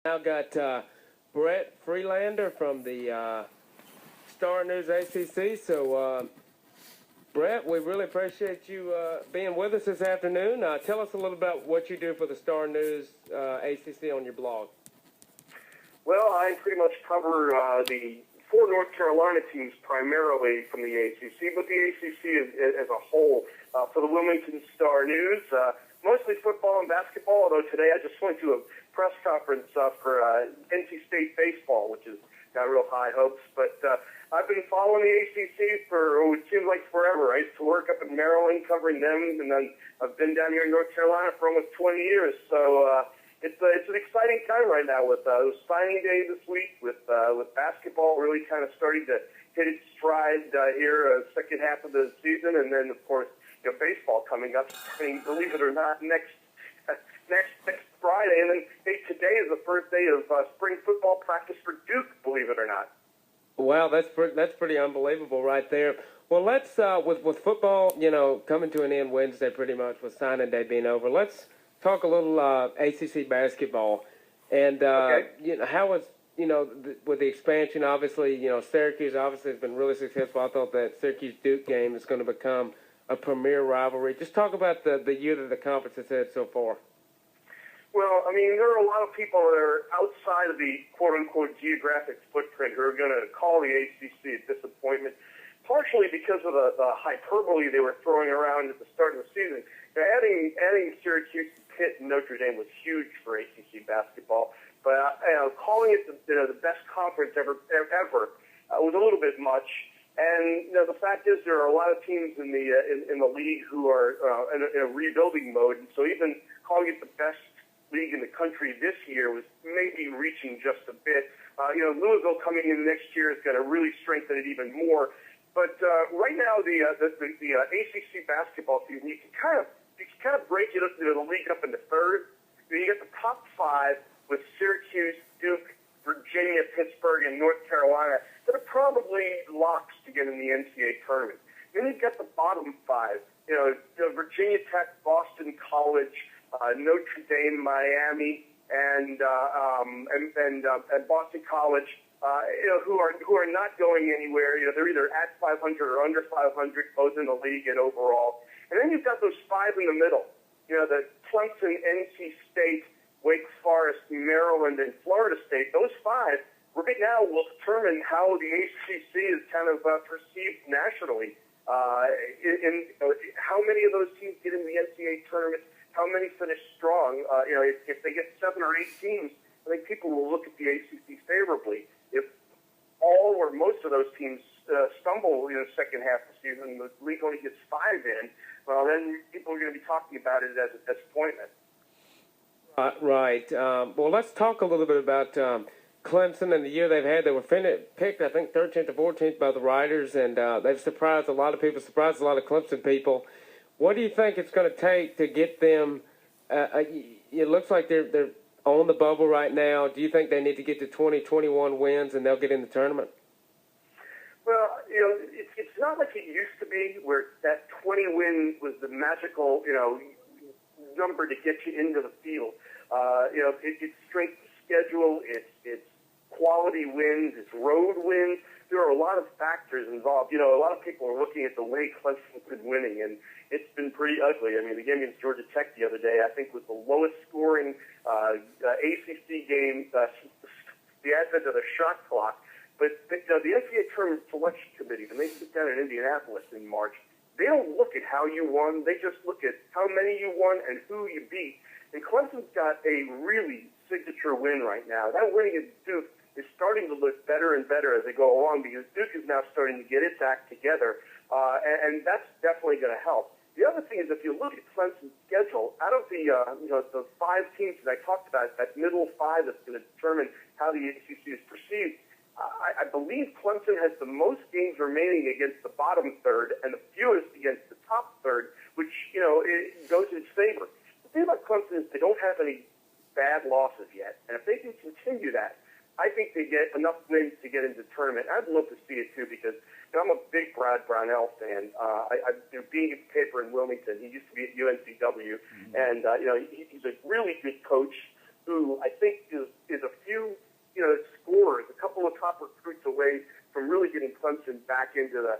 Now got Brett Friedlander from the StarNewsACC. So, Brett, we really appreciate you being with us this afternoon. Tell us a little about what you do for the Star News ACC on your blog. Well, I pretty much cover the four North Carolina teams primarily from the ACC, but the ACC as a whole for the Wilmington Star News, mostly football and basketball, although today I just went to a press conference for NC State baseball, which has got real high hopes. But I've been following the ACC for, it seems like forever. I used to work up in Maryland covering them, and then I've been down here in North Carolina for almost 20 years. So it's an exciting time right now with signing day this week, with basketball really kind of starting to hit its stride here, second half of the season, and then, of course, baseball coming up. I mean, believe it or not, next Friday, and then today is the first day of spring football practice for Duke, believe it or not. Wow, that's pretty unbelievable right there. Well, let's with football, coming to an end Wednesday pretty much with signing day being over. Let's talk a little ACC basketball, and Okay. How was with the expansion. Obviously, Syracuse obviously has been really successful. I thought that Syracuse-Duke game is going to become a premier rivalry. Just talk about the year that the conference has had so far. Well, I mean, there are a lot of people that are outside of the quote-unquote geographic footprint who are going to call the ACC a disappointment, partially because of the hyperbole they were throwing around at the start of the season. Adding Syracuse, Pitt, and Notre Dame was huge for ACC basketball, but calling it the best conference ever was a little bit much. And the fact is, there are a lot of teams in the league who are in a rebuilding mode, and so even calling it the best league in the country this year was maybe reaching just a bit. Louisville coming in next year is going to really strengthen it even more. But right now, the ACC basketball season, you can kind of break the league up into thirds. You get the top five with Syracuse, Duke, Virginia, Pittsburgh, and North Carolina that are probably locks to get in the NCAA tournament. Then you've got the bottom five. Virginia Tech, Boston College, Notre Dame, Miami, and Boston College, who are not going anywhere. They're either at 500 or under 500, both in the league and overall. And then you've got those five in the middle. The Clemson, NC State, Wake Forest, Maryland, and Florida State. Those five right now will determine how the ACC is kind of perceived nationally. In how many of those teams get in the NCAA tournament? How many finish strong? If they get 7 or 8 teams, I think people will look at the ACC favorably. If all or most of those teams stumble in the second half of the season, the league only gets 5 in, well, then people are going to be talking about it as a disappointment. Right. Well, let's talk a little bit about Clemson and the year they've had. They were picked, I think, 13th or 14th by the writers, and they've surprised a lot of people, surprised a lot of Clemson people. What do you think it's going to take to get them? It looks like they're on the bubble right now. Do you think they need to get to 20, 21 wins and they'll get in the tournament? Well, it's not like it used to be where that 20 win was the magical, number to get you into the field. It's strength of schedule, it's quality wins, it's road wins. There are a lot of factors involved. A lot of people are looking at the way Clemson's been winning, and it's been pretty ugly. I mean, the game against Georgia Tech the other day, I think, was the lowest scoring ACC game since the advent of the shot clock. But the NCAA Tournament Selection Committee, when they sit down in Indianapolis in March, they don't look at how you won. They just look at how many you won and who you beat. And Clemson's got a really signature win right now. That winning at Duke is starting to look better and better as they go along because Duke is now starting to get its act together, and that's definitely going to help. The other thing is, if you look at Clemson's schedule, out of the the 5 teams that I talked about, that middle 5 that's going to determine how the ACC is perceived, I believe Clemson has the most games remaining against the bottom third and the fewest against the top third, which it goes in its favor. The thing about Clemson is they don't have any bad losses yet, and if they can continue that, I think they get enough wins to get into the tournament. I'd love to see it, too, because I'm a big Brad Brownell fan. Being at the paper in Wilmington, he used to be at UNCW, and he's a really good coach who I think is a Clemson back into the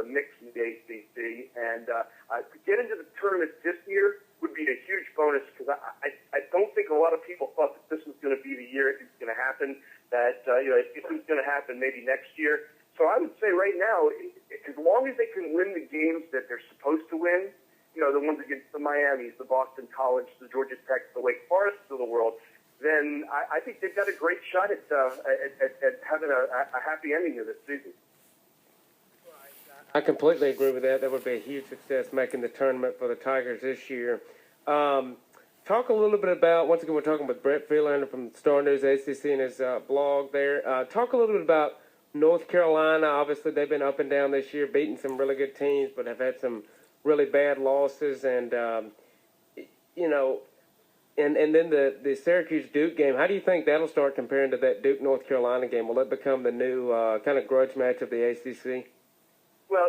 mix in the ACC, and to get into the tournament this year would be a huge bonus because I don't think a lot of people thought that this was going to be the year it's going to happen. That if it was going to happen maybe next year. So I would say right now, as long as they can win the games that they're supposed to win, the ones against the Miamis, the Boston College, the Georgia Tech, the Wake Forests of the world, then I think they've got a great shot at having a happy ending of this season. I completely agree with that. That would be a huge success making the tournament for the Tigers this year. Talk a little bit about, once again, we're talking with Brett Friedlander from StarNewsACC and his blog there. Talk a little bit about North Carolina. Obviously, they've been up and down this year, beating some really good teams, but have had some really bad losses. And, and then the Syracuse-Duke game. How do you think that'll start comparing to that Duke-North Carolina game? Will it become the new kind of grudge match of the ACC? Well,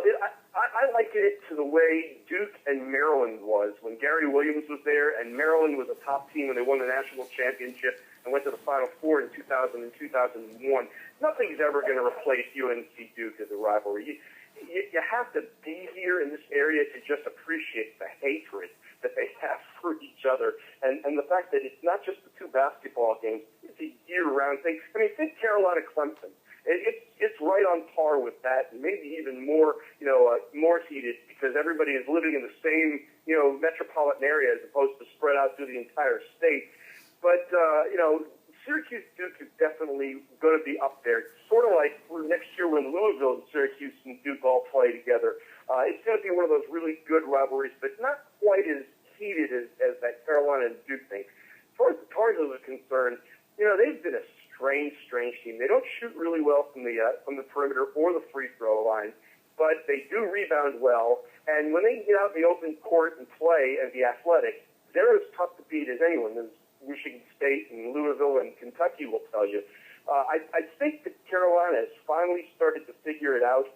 I liken it to the way Duke and Maryland was when Gary Williams was there, and Maryland was a top team when they won the national championship and went to the Final Four in 2000 and 2001. Nothing's ever going to replace UNC Duke as a rivalry. You have to be here in this area to just appreciate the hatred that they have for each other, and the fact that it's not just the two basketball games, it's a year-round thing. I mean, think Carolina-Clemson. It's right on par with that, and maybe even more, more heated because everybody is living in the same, metropolitan area as opposed to spread out through the entire state. But, Syracuse Duke is definitely going to be up there, sort of like next year when Louisville and Syracuse and Duke all play together. It's going to be one of those really good rivalries, but not quite as heated as that Carolina and Duke thing. As far as the Tar Heels are concerned, they've been a strange team. They don't shoot really well from the perimeter or the free throw line, but they do rebound well. And when they get out in the open court and play and be athletic, they're as tough to beat as anyone, as Michigan State and Louisville and Kentucky will tell you. I think that Carolina has finally started to figure it out.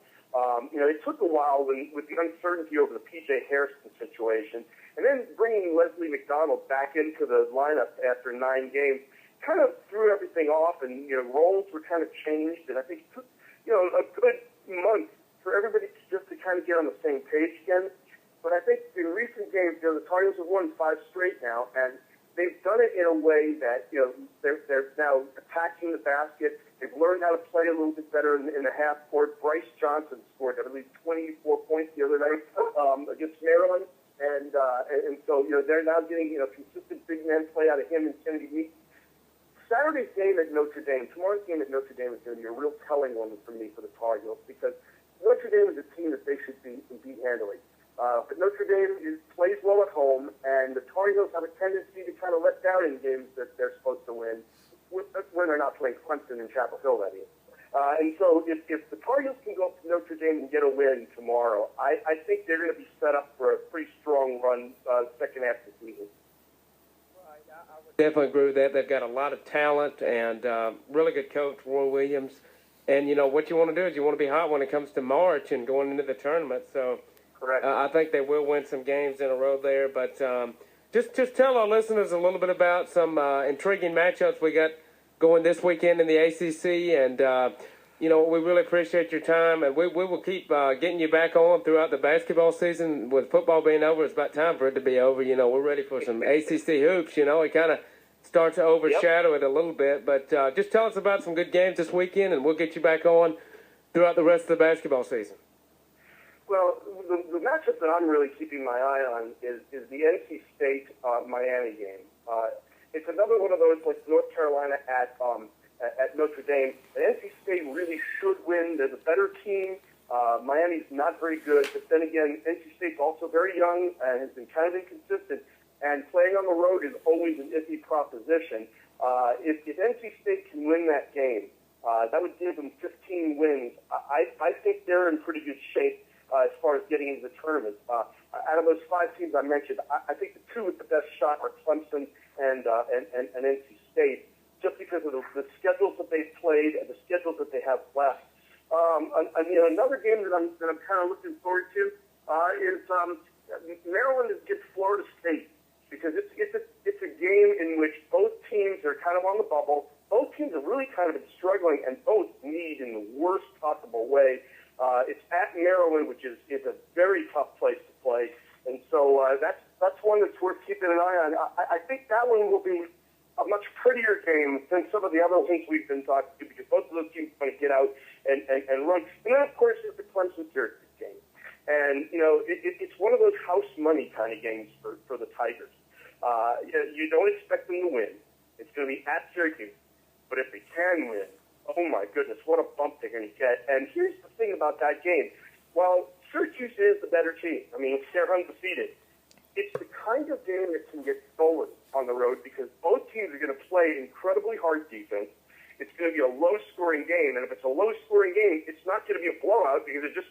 It took a while with the uncertainty over the P.J. Harrison situation, and then bringing Leslie McDonald back into the lineup after 9 games kind of threw everything off, and roles were kind of changed, and I think it took a good month for everybody to kind of get on the same page again. But I think in recent games, the Tar Heels have won 5 straight now, and they've done it in a way that they're now attacking the basket. They've learned how to play a little bit better in the half court. Bryce Johnson scored, I believe, 24 points the other night against Maryland, and so they're now getting consistent big man play out of him and Kennedy Meeks. Saturday's game at Notre Dame, tomorrow's game at Notre Dame is going to be a real telling one for me for the Tar Heels because Notre Dame is a team that they should beat handily. But Notre Dame plays well at home, and the Tar Heels have a tendency to kind of let down in games that they're supposed to win when they're not playing Clemson and Chapel Hill, that is. And so if the Tar Heels can go up to Notre Dame and get a win tomorrow, I think they're going to be set up for a pretty strong run second half of the season. Definitely agree with that. They've got a lot of talent and really good coach, Roy Williams. And, what you want to do is you want to be hot when it comes to March and going into the tournament. So correct. I think they will win some games in a row there. But just tell our listeners a little bit about some intriguing matchups we got going this weekend in the ACC. And, we really appreciate your time. And we will keep getting you back on throughout the basketball season. With football being over, it's about time for it to be over. We're ready for some ACC hoops. It kind of starts to overshadow it a little bit. But just tell us about some good games this weekend, and we'll get you back on throughout the rest of the basketball season. Well, the matchup that I'm really keeping my eye on is the NC State-Miami game. It's another one of those like North Carolina at Notre Dame. And NC State really should win. They're the better team. Miami's not very good. But then again, NC State's also very young and has been kind of inconsistent. And playing on the road is always an iffy proposition. If NC State can win that game, that would give them 15 wins. I think they're in pretty good shape as far as getting into the tournament. Out of those 5 teams I mentioned, I think the 2 with the best shot are Clemson and NC State, just because of the schedules that they've played and the schedules that they have left. Another game that I'm kind of looking forward to is Maryland against Florida State, because it's a game in which both teams are kind of on the bubble. Both teams have really kind of been struggling, and both need in the worst possible way It's at Maryland, which is a very tough place to play. And so that's one that's worth keeping an eye on. I think that one will be a much prettier game than some of the other ones we've been talking to, because both of those teams are going to get out and run. And then, of course, there's the Clemson-Syracuse game. And, it's one of those house money kind of games for the Tigers. You don't expect them to win. It's going to be at Syracuse. But if they can win, oh, my goodness, what a bump they're going to get. And here's the thing about that game. While Syracuse is the better team, I mean, they're undefeated, it's the kind of game that can get stolen on the road because both teams are going to play incredibly hard defense. It's going to be a low-scoring game, and if it's a low-scoring game, it's not going to be a blowout because it just